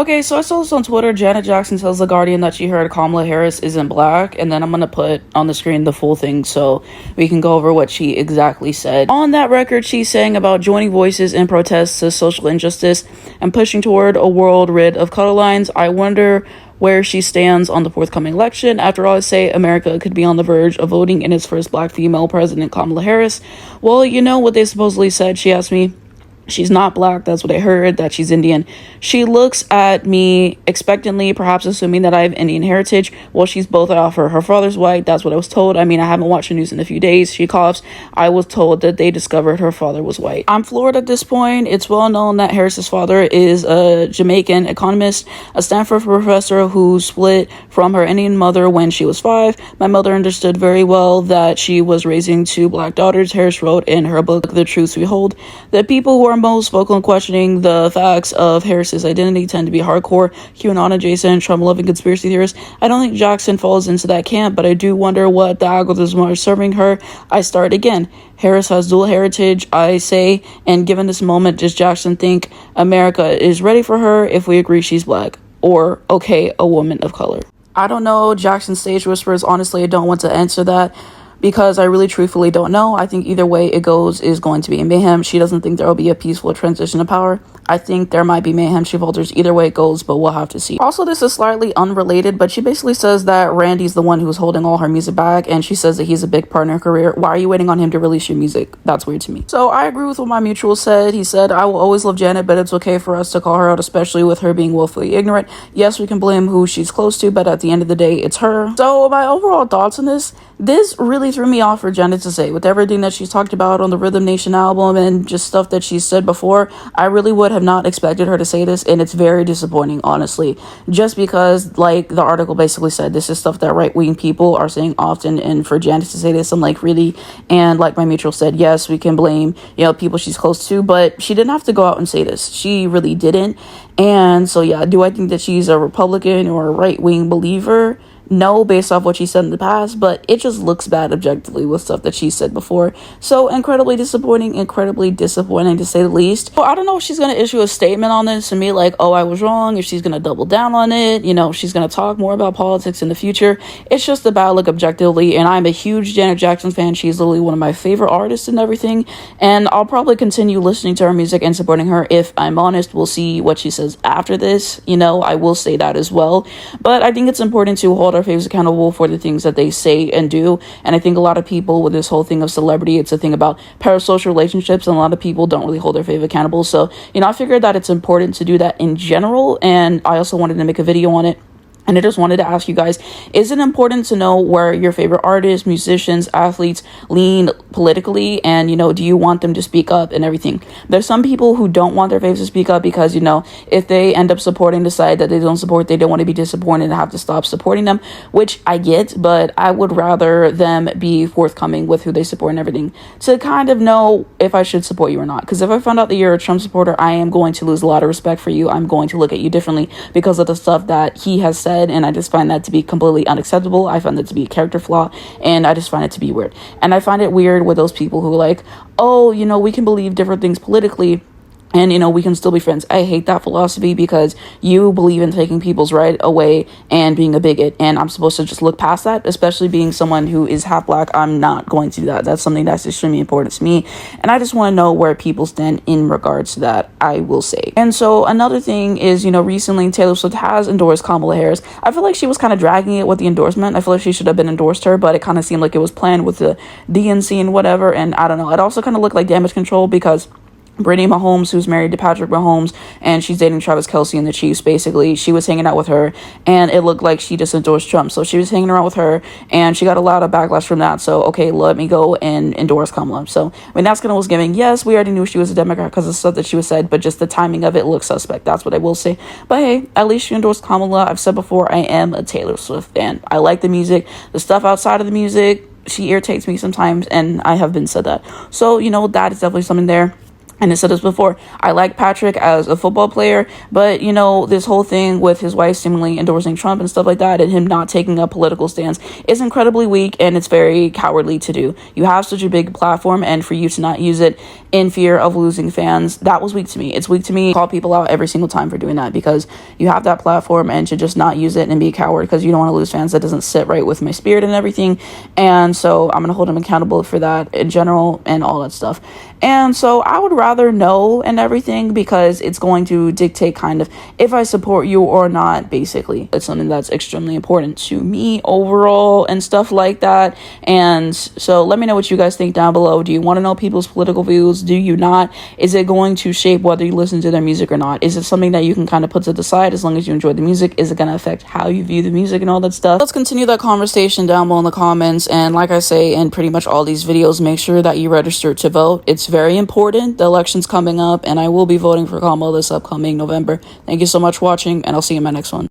Okay, so I saw this on Twitter. Janet Jackson tells The Guardian that she heard Kamala Harris isn't black, and then I'm gonna put on the screen the full thing so we can go over what she exactly said. On that record, she's saying about joining voices in protests to social injustice and pushing toward a world rid of color lines. I wonder where she stands on the forthcoming election. After all, I say America could be on the verge of voting in its first black female president, Kamala Harris. Well, you know what they supposedly said? She asked me. She's not black, that's what I heard, that she's Indian. She looks at me expectantly, perhaps assuming that I have Indian heritage. Well, she's both. I offer her father's white, that's what I was told. I mean, I haven't watched the news in a few days. She coughs. I was told that they discovered her father was white. I'm floored at this point. It's well known that Harris's father is a Jamaican economist, a Stanford professor who split from her Indian mother when she was 5. My mother understood very well that she was raising 2 black daughters. Harris wrote in her book, The Truths We Hold, that people who are most vocal in questioning the facts of Harris's identity tend to be hardcore, QAnon adjacent, Trump-loving conspiracy theorists. I don't think Jackson falls into that camp, but I do wonder what the algorithms are serving her. I start again. Harris has dual heritage, I say, and given this moment, does Jackson think America is ready for her if we agree she's black? Or, okay, a woman of color? I don't know. Jackson stage whispers. Honestly, I don't want to answer that, because I really truthfully don't know. I think either way it goes is going to be mayhem. She doesn't think there will be a peaceful transition of power. I think there might be mayhem. She falters either way it goes, but we'll have to see. Also, this is slightly unrelated, but she basically says that Randy's the one who's holding all her music back, and she says that he's a big part in her career. Why are you waiting on him to release your music? That's weird to me. So I agree with what my mutual said. He said, I will always love Janet, but it's okay for us to call her out, especially with her being willfully ignorant. Yes, we can blame who she's close to, but at the end of the day, it's her. So my overall thoughts on this really threw me off for Janet to say. With everything that she's talked about on the Rhythm Nation album and just stuff that she's said before, I really would have not expected her to say this, and it's very disappointing, honestly. Just because, like the article basically said, this is stuff that right-wing people are saying often, and for Janet to say this, I'm like, really? And like my mutual said, yes, we can blame, people she's close to, but she didn't have to go out and say this. She really didn't. And so, yeah, do I think that she's a Republican or a right-wing believer? No, based off what she said in the past, but it just looks bad objectively with stuff that she said before. So incredibly disappointing to say the least. Well, I don't know if she's going to issue a statement on this and be like, oh, I was wrong, if she's going to double down on it, if she's going to talk more about politics in the future. It's just a bad look objectively, and I'm a huge Janet Jackson fan. She's literally one of my favorite artists and everything, and I'll probably continue listening to her music and supporting her. If I'm honest, we'll see what she says after this. I will say that as well, but I think it's important to hold our faves accountable for the things that they say and do. And I think a lot of people with this whole thing of celebrity, it's a thing about parasocial relationships, and a lot of people don't really hold their fave accountable. So, I figured that it's important to do that in general, and I also wanted to make a video on it. And I just wanted to ask you guys, is it important to know where your favorite artists, musicians, athletes lean politically? And, do you want them to speak up and everything? There's some people who don't want their faves to speak up because, if they end up supporting the side that they don't support, they don't want to be disappointed and have to stop supporting them, which I get, but I would rather them be forthcoming with who they support and everything to kind of know if I should support you or not. Because if I found out that you're a Trump supporter, I am going to lose a lot of respect for you. I'm going to look at you differently because of the stuff that he has said. And I just find that to be completely unacceptable. I find that to be a character flaw, and I just find it to be weird. And I find it weird with those people who are like, oh, we can believe different things politically, and, we can still be friends. I hate that philosophy because you believe in taking people's right away and being a bigot. And I'm supposed to just look past that, especially being someone who is half black. I'm not going to do that. That's something that's extremely important to me. And I just want to know where people stand in regards to that, I will say. And so another thing is, recently Taylor Swift has endorsed Kamala Harris. I feel like she was kind of dragging it with the endorsement. I feel like she should have been endorsed her, but it kind of seemed like it was planned with the DNC and whatever. And I don't know. It also kind of looked like damage control because Brittany Mahomes, who's married to Patrick Mahomes, and she's dating Travis Kelce and the Chiefs, basically, she was hanging out with her, and it looked like she just endorsed Trump. So she was hanging around with her, and she got a lot of backlash from that. So, okay, let me go and endorse Kamala. So, that's kind of was giving, yes, we already knew she was a Democrat because of stuff that she was said, but just the timing of it looks suspect. That's what I will say. But hey, at least she endorsed Kamala. I've said before, I am a Taylor Swift fan. I like the music. The stuff outside of the music, she irritates me sometimes, and I have been said that. So, that is definitely something there. And I said this before, I like Patrick as a football player, but, you know, this whole thing with his wife seemingly endorsing Trump and stuff like that, and him not taking a political stance, is incredibly weak, and it's very cowardly to do. You have such a big platform, and for you to not use it in fear of losing fans, that was weak to me. It's weak to me. Call people out every single time for doing that, because you have that platform, and to just not use it and be a coward because you don't want to lose fans, that doesn't sit right with my spirit and everything. And so I'm going to hold him accountable for that in general and all that stuff. And so I would rather know and everything, because it's going to dictate kind of if I support you or not, basically. It's something that's extremely important to me overall and stuff like that. And so let me know what you guys think down below. Do you want to know people's political views? Do you not? Is it going to shape whether you listen to their music or not? Is it something that you can kind of put to the side as long as you enjoy the music? Is it going to affect how you view the music and all that stuff? Let's continue that conversation down below in the comments. And like I say in pretty much all these videos, make sure that you register to vote. It's very important. The election's coming up, and I will be voting for Kamala this upcoming November. Thank you so much for watching, and I'll see you in my next one.